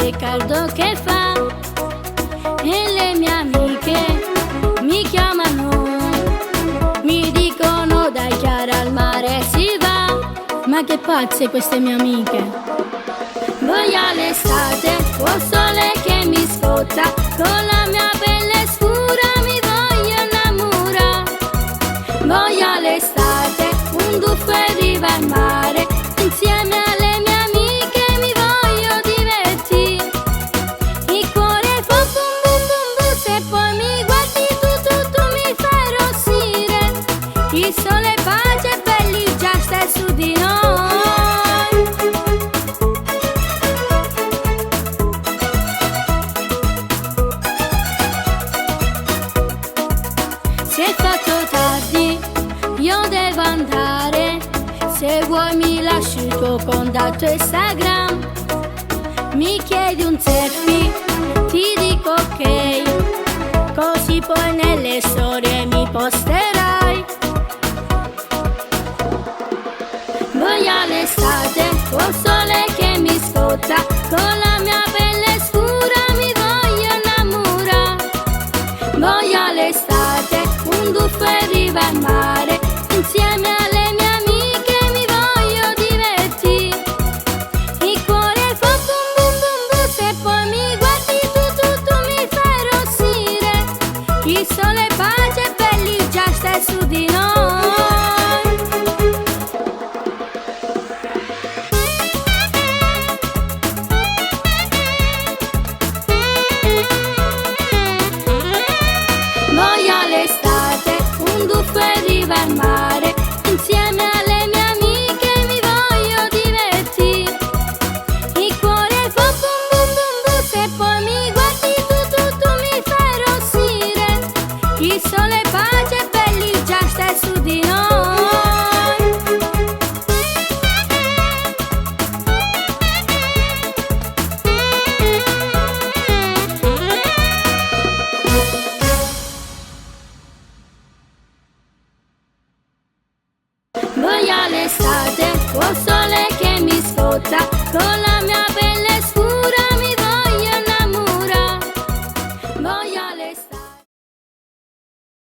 che caldo che fa, e le mie amiche mi chiamano, mi dicono dai Chiara al mare si va. Ma che pazze queste mie amiche. Voglia l'estate, ho sole che mi scotta, con la mia pelle scura mi voglio innamorare. Voglia l'estate, un tuffo e riva al mare, insieme alle mie amiche mi voglio divertire. Il cuore fa bum bum bum bum, se poi mi guardi tu mi fai rossire. Il sole pace e belli già stai su di noi. Se è fatto tardi, io devo andare. Se vuoi mi lasci il tuo contatto Instagram. Mi chiedi un selfie, ti dico ok, così poi nelle storie mi posterai. Voglia l'estate, ho sole che mi scotta, con la mia pelle scura mi voglio innamorare. Voglia l'estate, un tuffo e riva al mare, insieme alle mie amiche mi voglio divertire. Il cuore fa bum bum bum bum, se poi mi guardi tu mi fai rossire. Il sole pace e belli già stai su di noi. Voglia l'estate, un tuffo e riva al mare, insieme alle mie amiche mi voglio divertire. Il cuore fa bum bum bum bum, se poi mi guardi tu mi fai rossire. Il sole pace e belli già stai su di noi. Voglia l'estate, ho sole che mi scotta, con la mia